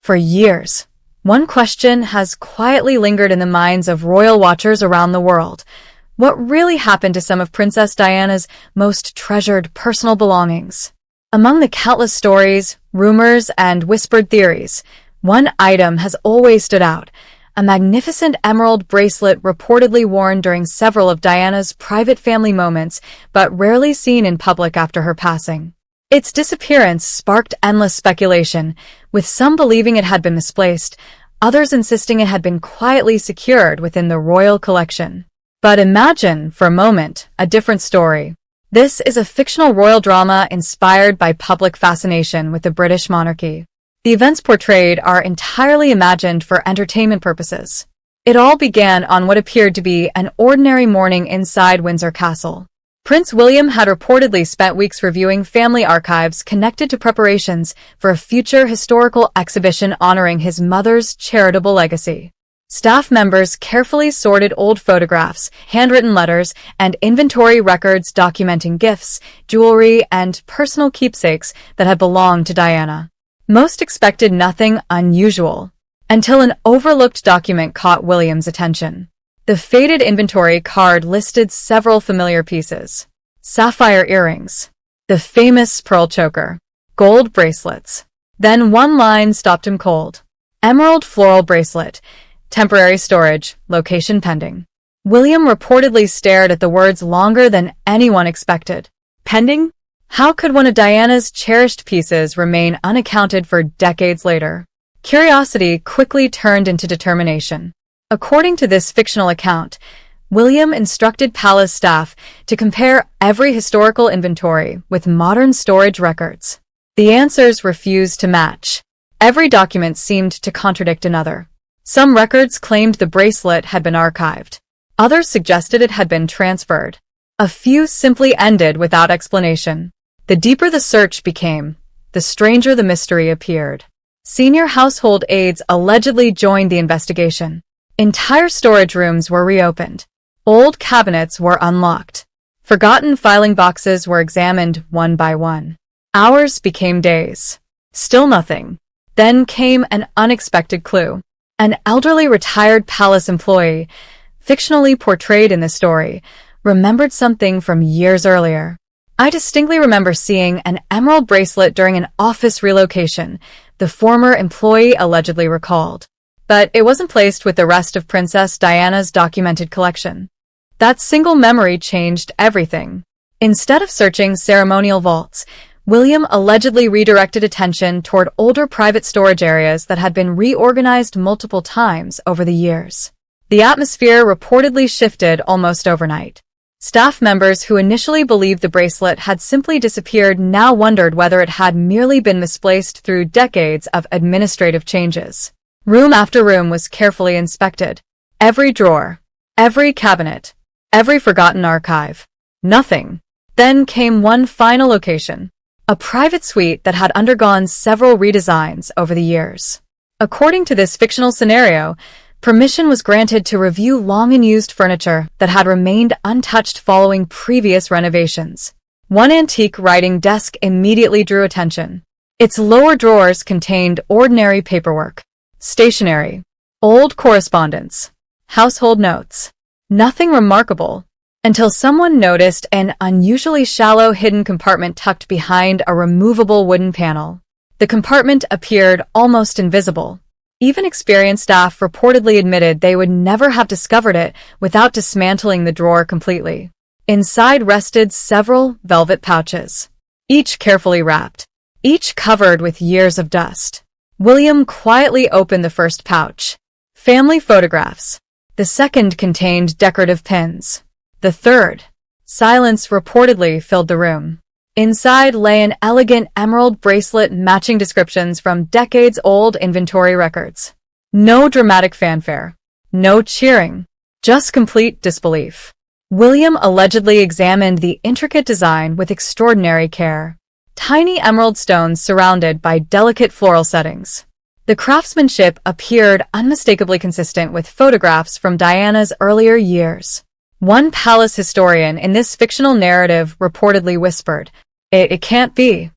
For years, one question has quietly lingered in the minds of royal watchers around the world. What really happened to some of Princess Diana's most treasured personal belongings? Among the countless stories, rumors, and whispered theories, one item has always stood out: a magnificent emerald bracelet reportedly worn during several of Diana's private family moments, but rarely seen in public after her passing. Its disappearance sparked endless speculation, with some believing it had been misplaced, others insisting it had been quietly secured within the royal collection. But imagine, for a moment, a different story. This is a fictional royal drama inspired by public fascination with the British monarchy. The events portrayed are entirely imagined for entertainment purposes. It all began on what appeared to be an ordinary morning inside Windsor Castle. Prince William had reportedly spent weeks reviewing family archives connected to preparations for a future historical exhibition honoring his mother's charitable legacy. Staff members carefully sorted old photographs, handwritten letters, and inventory records documenting gifts, jewelry, and personal keepsakes that had belonged to Diana. Most expected nothing unusual, until an overlooked document caught William's attention. The faded inventory card listed several familiar pieces: sapphire earrings, the famous pearl choker, gold bracelets. Then one line stopped him cold: emerald floral bracelet, temporary storage, location pending. William reportedly stared at the words longer than anyone expected. Pending? How could one of Diana's cherished pieces remain unaccounted for decades later? Curiosity quickly turned into determination. According to this fictional account, William instructed palace staff to compare every historical inventory with modern storage records. The answers refused to match. Every document seemed to contradict another. Some records claimed the bracelet had been archived. Others suggested it had been transferred. A few simply ended without explanation. The deeper the search became, the stranger the mystery appeared. Senior household aides allegedly joined the investigation. Entire storage rooms were reopened. Old cabinets were unlocked. Forgotten filing boxes were examined one by one. Hours became days. Still nothing. Then came an unexpected clue. An elderly retired palace employee, fictionally portrayed in the story, remembered something from years earlier. "I distinctly remember seeing an emerald bracelet during an office relocation," the former employee allegedly recalled. But it wasn't placed with the rest of Princess Diana's documented collection. That single memory changed everything. Instead of searching ceremonial vaults, William allegedly redirected attention toward older private storage areas that had been reorganized multiple times over the years. The atmosphere reportedly shifted almost overnight. Staff members who initially believed the bracelet had simply disappeared now wondered whether it had merely been misplaced through decades of administrative changes. Room after room was carefully inspected. Every drawer, every cabinet, every forgotten archive. Nothing. Then came one final location: a private suite that had undergone several redesigns over the years. According to this fictional scenario, permission was granted to review long-unused furniture that had remained untouched following previous renovations. One antique writing desk immediately drew attention. Its lower drawers contained ordinary paperwork, stationery, old correspondence, household notes. Nothing remarkable, until someone noticed an unusually shallow hidden compartment tucked behind a removable wooden panel. The compartment appeared almost invisible. Even experienced staff reportedly admitted they would never have discovered it without dismantling the drawer completely. Inside rested several velvet pouches, each carefully wrapped, each covered with years of dust. William quietly opened the first pouch. Family photographs. The second contained decorative pins. The third. Silence reportedly filled the room. Inside lay an elegant emerald bracelet matching descriptions from decades-old inventory records. No dramatic fanfare. No cheering. Just complete disbelief. William allegedly examined the intricate design with extraordinary care. Tiny emerald stones surrounded by delicate floral settings. The craftsmanship appeared unmistakably consistent with photographs from Diana's earlier years. One palace historian in this fictional narrative reportedly whispered, It can't be."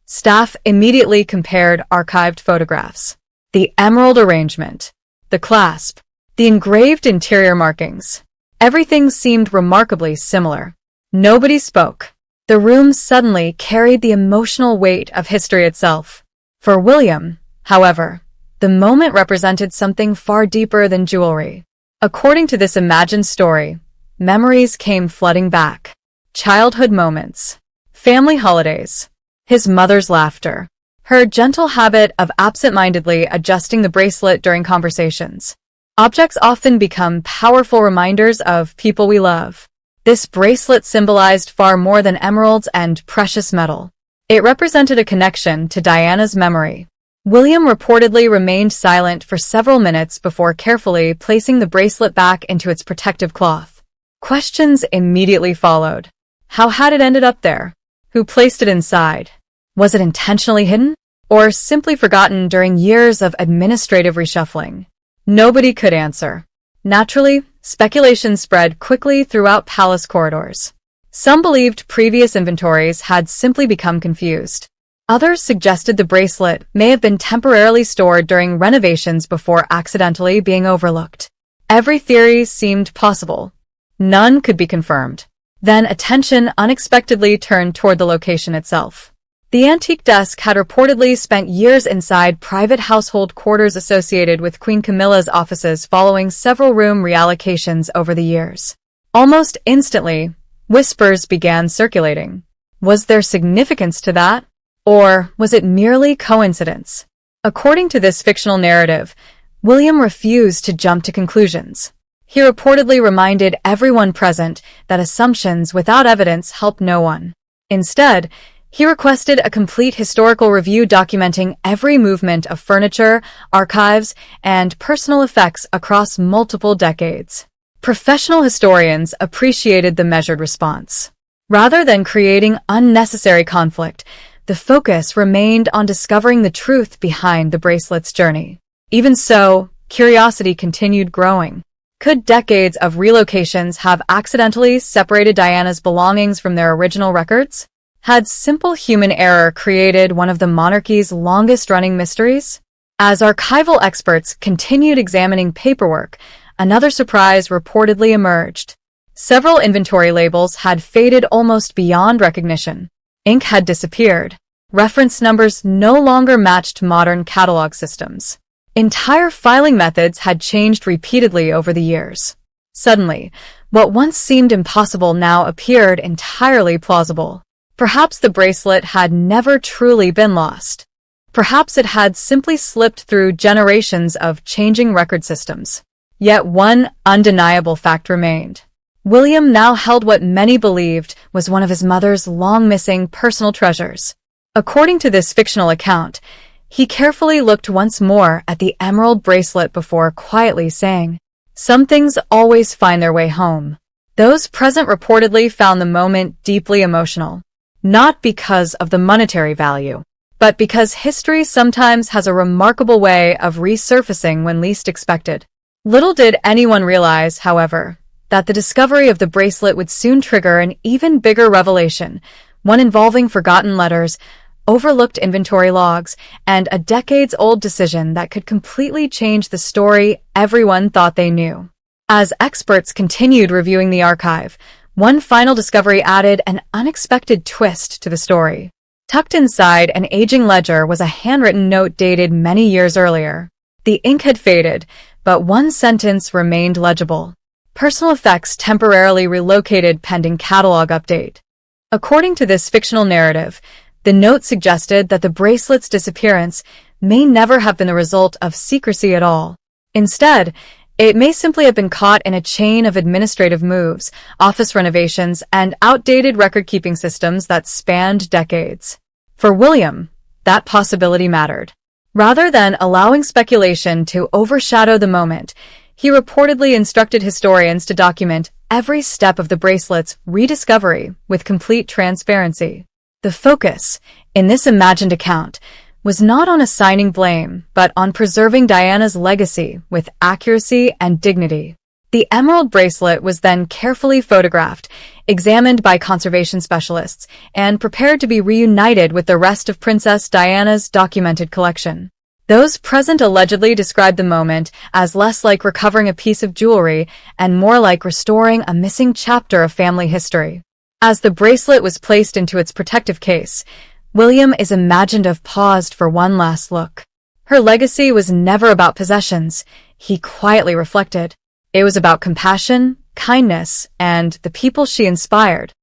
Staff immediately compared archived photographs. The emerald arrangement, the clasp, the engraved interior markings. Everything seemed remarkably similar. Nobody spoke. The room suddenly carried the emotional weight of history itself. For William, however, the moment represented something far deeper than jewelry. According to this imagined story, memories came flooding back. Childhood moments, family holidays, his mother's laughter, her gentle habit of absent-mindedly adjusting the bracelet during conversations. Objects often become powerful reminders of people we love. This bracelet symbolized far more than emeralds and precious metal. It represented a connection to Diana's memory. William reportedly remained silent for several minutes before carefully placing the bracelet back into its protective cloth. Questions immediately followed. How had it ended up there? Who placed it inside? Was it intentionally hidden? Or simply forgotten during years of administrative reshuffling? Nobody could answer. Naturally, speculation spread quickly throughout palace corridors. Some believed previous inventories had simply become confused. Others suggested the bracelet may have been temporarily stored during renovations before accidentally being overlooked. Every theory seemed possible. None could be confirmed. Then attention unexpectedly turned toward the location itself. The antique desk had reportedly spent years inside private household quarters associated with Queen Camilla's offices following several room reallocations over the years. Almost instantly, whispers began circulating. Was there significance to that? Or was it merely coincidence? According to this fictional narrative, William refused to jump to conclusions. He reportedly reminded everyone present that assumptions without evidence help no one. Instead, he requested a complete historical review documenting every movement of furniture, archives, and personal effects across multiple decades. Professional historians appreciated the measured response. Rather than creating unnecessary conflict, the focus remained on discovering the truth behind the bracelet's journey. Even so, curiosity continued growing. Could decades of relocations have accidentally separated Diana's belongings from their original records? Had simple human error created one of the monarchy's longest-running mysteries? As archival experts continued examining paperwork, another surprise reportedly emerged. Several inventory labels had faded almost beyond recognition. Ink had disappeared. Reference numbers no longer matched modern catalog systems. Entire filing methods had changed repeatedly over the years. Suddenly, what once seemed impossible now appeared entirely plausible. Perhaps the bracelet had never truly been lost. Perhaps it had simply slipped through generations of changing record systems. Yet one undeniable fact remained. William now held what many believed was one of his mother's long-missing personal treasures. According to this fictional account, he carefully looked once more at the emerald bracelet before quietly saying, "Some things always find their way home." Those present reportedly found the moment deeply emotional, not because of the monetary value, but because history sometimes has a remarkable way of resurfacing when least expected. Little did anyone realize, however, that the discovery of the bracelet would soon trigger an even bigger revelation, one involving forgotten letters, overlooked inventory logs, and a decades-old decision that could completely change the story everyone thought they knew. As experts continued reviewing the archive, one final discovery added an unexpected twist to the story. Tucked inside an aging ledger was a handwritten note dated many years earlier. The ink had faded, but one sentence remained legible. Personal effects temporarily relocated pending catalog update. According to this fictional narrative, the note suggested that the bracelet's disappearance may never have been the result of secrecy at all. Instead, it may simply have been caught in a chain of administrative moves, office renovations, and outdated record-keeping systems that spanned decades. For William, that possibility mattered. Rather than allowing speculation to overshadow the moment, he reportedly instructed historians to document every step of the bracelet's rediscovery with complete transparency. The focus, in this imagined account, was not on assigning blame, but on preserving Diana's legacy with accuracy and dignity. The emerald bracelet was then carefully photographed, examined by conservation specialists, and prepared to be reunited with the rest of Princess Diana's documented collection. Those present allegedly described the moment as less like recovering a piece of jewelry and more like restoring a missing chapter of family history. As the bracelet was placed into its protective case, William is imagined to have paused for one last look. Her legacy was never about possessions, he quietly reflected. It was about compassion, kindness, and the people she inspired.